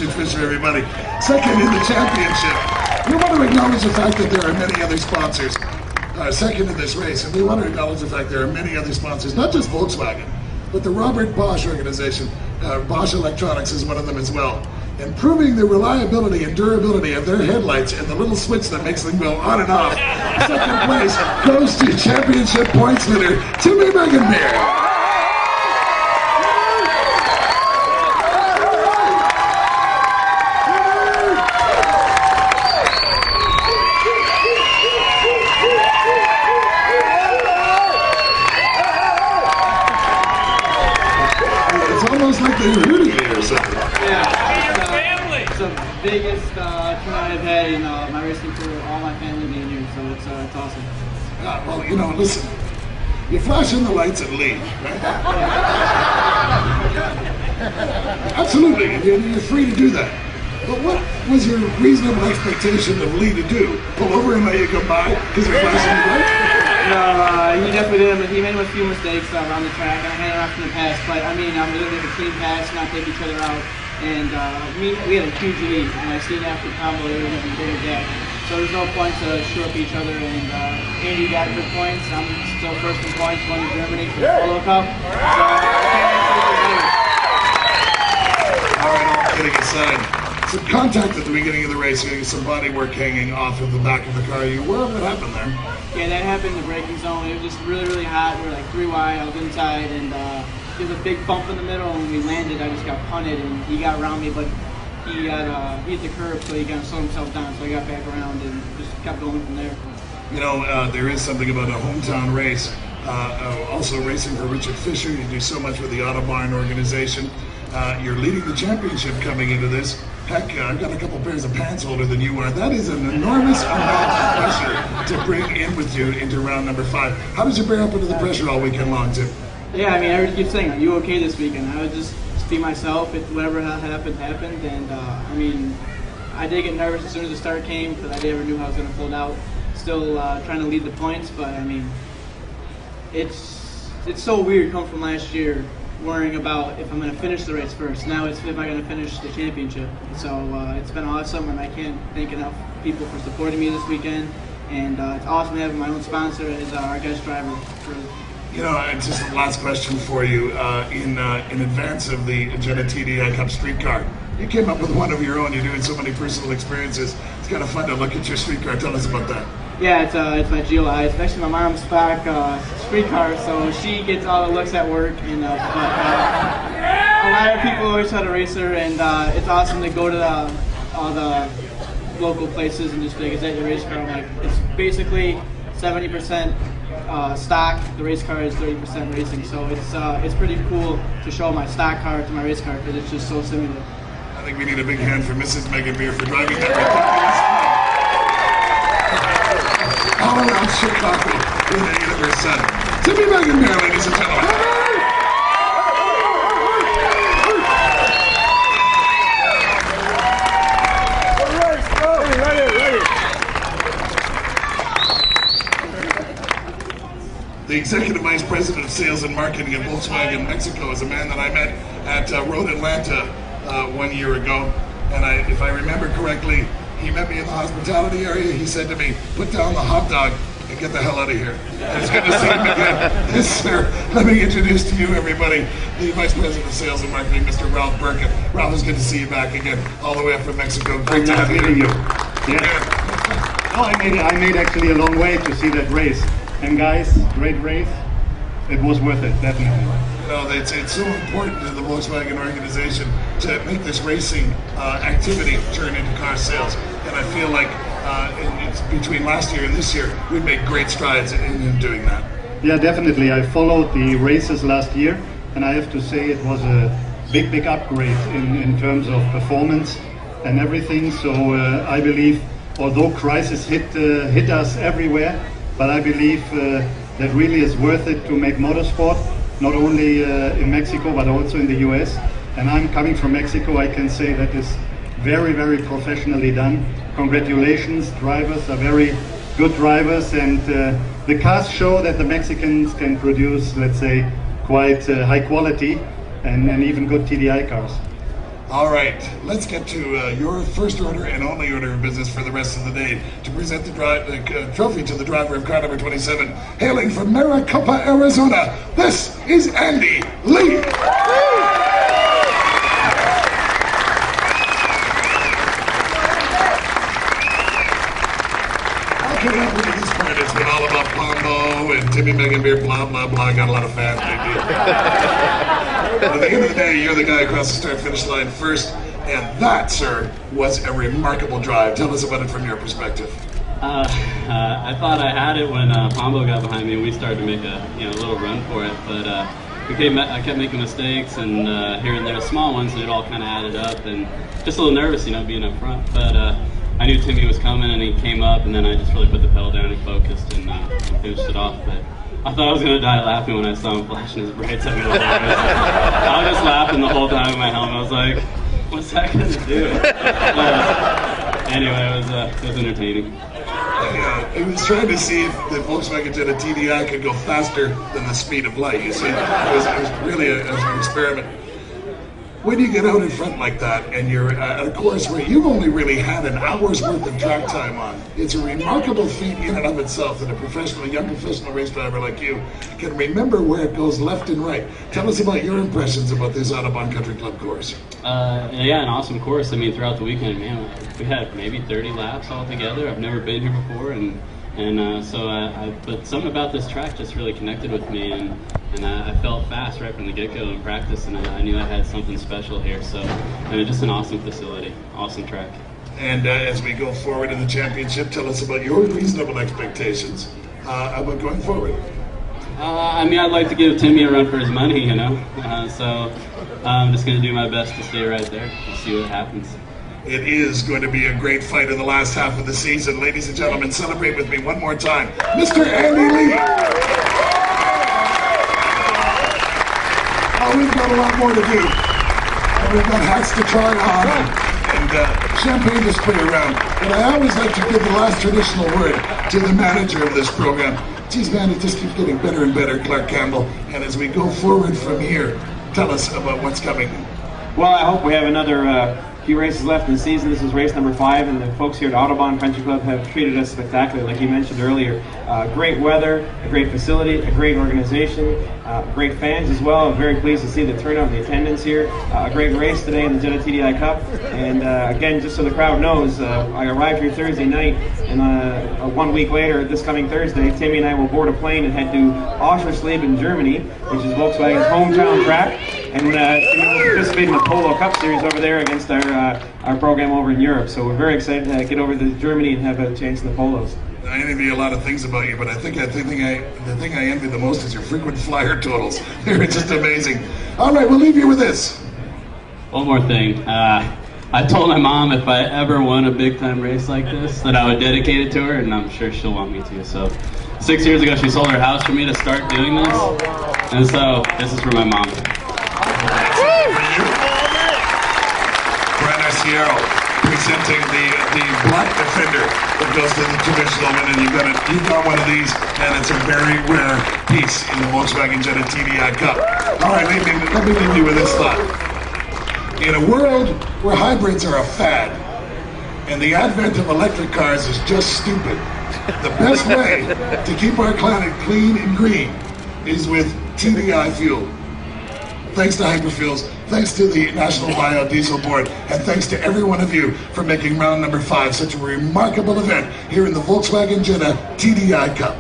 Richard Fisher, everybody. Second in the championship. We want to acknowledge the fact that there are many other sponsors. Second in this race, and we want to acknowledge the fact there are many other sponsors, not just Volkswagen, but the Robert Bosch organization. Bosch Electronics is one of them as well. Improving the reliability and durability of their headlights and the little switch that makes them go on and off. Second place goes to championship points winner, Timmy Meganbeer. Like they're rooting me or something. Yeah, it's the biggest turnout I've had in my racing career, all my family being here, so it's awesome. Well, you know, listen, you flash in the lights and leave, right? Absolutely, you're free to do that. But what was your reasonable expectation of Lee to do? Pull over and let you come by because you're flashing the lights? No, he definitely did. He made a few mistakes around the track, and I had him off in the pass. But I mean, I'm going to make a clean pass, not take each other out. And we had a huge lead, and I seen after combo they were going to be bigger gap. So there's no point to shore up each other. And Andy got good points. I'm still first in points, won to Germany for the Polo Cup. So I can't answer. All right, all kidding aside. Some contact at the beginning of the race, getting some body work hanging off of the back of the car. You aware of what happened there? Yeah, that happened in the braking zone. It was just really, really hot. We were like 3 wide. I was inside, and there was a big bump in the middle. And when we landed, I just got punted, and he got around me, but he hit the curb, so he kind of slowed himself down. So I got back around and just kept going from there. You know, there is something about a hometown race. Also racing for Richard Fisher. You do so much with the Autobahn organization. You're leading the championship coming into this. Heck, I've got a couple pairs of pants older than you are. That is an enormous amount of pressure to bring in with you into round number 5. How did you bear up into the pressure all weekend long, Tim? Yeah, I mean, everybody keeps saying, are you okay this weekend? I would just be myself. Whatever happened, happened. And, I mean, I did get nervous as soon as the start came because I never knew how I was going to pull it out. Still trying to lead the points, but, I mean, it's so weird coming from last year, worrying about if I'm going to finish the race first. Now it's if I'm going to finish the championship. So it's been awesome, and I can't thank enough people for supporting me this weekend. And it's awesome having my own sponsor as our guest driver. You know, just the last question for you. In advance of the Jetta TDI Cup streetcar, you came up with one of your own. You're doing so many personal experiences. It's kind of fun to look at your streetcar. Tell us about that. Yeah, it's my GLI. It's actually my mom's stock streetcar, so she gets all the looks at work. And but a lot of people always try to race her, and it's awesome to go to all the local places and just be like, is that your race car? I'm like, it's basically 70% stock. The race car is 30% racing, so it's pretty cool to show my stock car to my race car because it's just so similar. I think we need a big hand for Mrs. Meganbeer for driving that ridiculous. All around Chicago with a universe son. Timmy Meganbeer, ladies and gentlemen. The Executive Vice President of Sales and Marketing at Volkswagen Mexico is a man that I met at Road Atlanta 1 year ago. And if I remember correctly, he met me in the hospitality area. He said to me, put down the hot dog and get the hell out of here. And it's good to see him again. Yes, sir. Let me introduce to you, everybody, the Vice President of Sales and Marketing, Mr. Ralph Burkett. Ralph, it's good to see you back again, all the way up from Mexico. Great to have you. Yeah. No, I made actually a long way to see that race. And guys, great race. It was worth it, definitely. You know, it's so important to the Volkswagen organization to make this racing activity turn into car sales. And I feel like it's between last year and this year, we've made great strides in doing that. Yeah, definitely. I followed the races last year, and I have to say it was a big upgrade in terms of performance and everything. So I believe, although crisis hit us everywhere, but I believe that really is worth it to make motorsport, not only in Mexico, but also in the US. And I'm coming from Mexico, I can say that is very professionally done. Congratulations, drivers are very good drivers, and the cars show that the Mexicans can produce, let's say, quite high quality and even good TDI cars. All right, let's get to your first order and only order of business for the rest of the day to present the trophy to the driver of car number 27, hailing from Maricopa, Arizona. This is Andy Lee. Coming up with this part, it's been all about Pombo and Timmy Meganbeer, blah, blah, blah. Got a lot of fans, But at the end of the day, you're the guy across the start-finish line first, and that, sir, was a remarkable drive. Tell us about it from your perspective. I thought I had it when Pombo got behind me and we started to make a little run for it, but I kept making mistakes and here and there small ones, and it all kind of added up, and just a little nervous, being up front. But I knew Timmy was coming, and he came up, and then I just really put the pedal down and focused and finished it off. But I thought I was going to die laughing when I saw him flashing his brights at me. I was just laughing the whole time in my helmet. I was like, what's that going to do? Anyway, it was entertaining. I was trying to see if the Volkswagen Jetta TDI could go faster than the speed of light. You see, it was really an experiment. When you get out in front like that and you're at a course where you've only really had an hour's worth of track time on, it's a remarkable feat in and of itself that a young professional race driver like you can remember where it goes left and right. Tell us about your impressions about this Autobahn Country Club course. Yeah, an awesome course. Throughout the weekend, man, we had maybe 30 laps all together. I've never been here before, but something about this track just really connected with me, and I felt fast right from the get-go in practice, and I knew I had something special here. So, just an awesome facility, awesome track. And as we go forward in the championship, tell us about your reasonable expectations about going forward. I'd like to give Timmy a run for his money, so I'm just going to do my best to stay right there. We'll see what happens. It is going to be a great fight in the last half of the season. Ladies and gentlemen, celebrate with me one more time, Mr. Andy Lee. Oh, we've got a lot more to do. And we've got hats to try on and champagne to spray around. But I always like to give the last traditional word to the manager of this program. Geez, man, it just keeps getting better and better, Clark Campbell. And as we go forward from here, tell us about what's coming. Well, I hope we have another few races left in the season. This is race number 5, and the folks here at Autobahn Country Club have treated us spectacularly, like you mentioned earlier. Great weather, a great facility, a great organization, great fans as well. I'm very pleased to see the turnout and the attendance here. A great race today in the Jetta TDI Cup. And again, just so the crowd knows, I arrived here Thursday night, and 1 week later, this coming Thursday, Timmy and I will board a plane and head to Oschersleben in Germany, which is Volkswagen's hometown track. And we'll participate in the Polo Cup Series over there against our program over in Europe. So we're very excited to get over to Germany and have a chance in the Polos. I envy a lot of things about you, but I think the thing I envy the most is your frequent flyer totals. They're just amazing. All right, we'll leave you with this. One more thing. I told my mom if I ever won a big-time race like this, that I would dedicate it to her, and I'm sure she'll want me to. So 6 years ago, she sold her house for me to start doing this, and so this is for my mom. Presenting the black Defender that goes to the traditional one, and you've got one of these, and it's a very rare piece in the Volkswagen Jetta TDI Cup. All right, let me leave you with this thought. In a world where hybrids are a fad, and the advent of electric cars is just stupid, the best way to keep our planet clean and green is with TDI fuel. Thanks to Hyperfuels, thanks to the National Biodiesel Board, and thanks to every one of you for making round number 5 such a remarkable event here in the Volkswagen Jetta TDI Cup.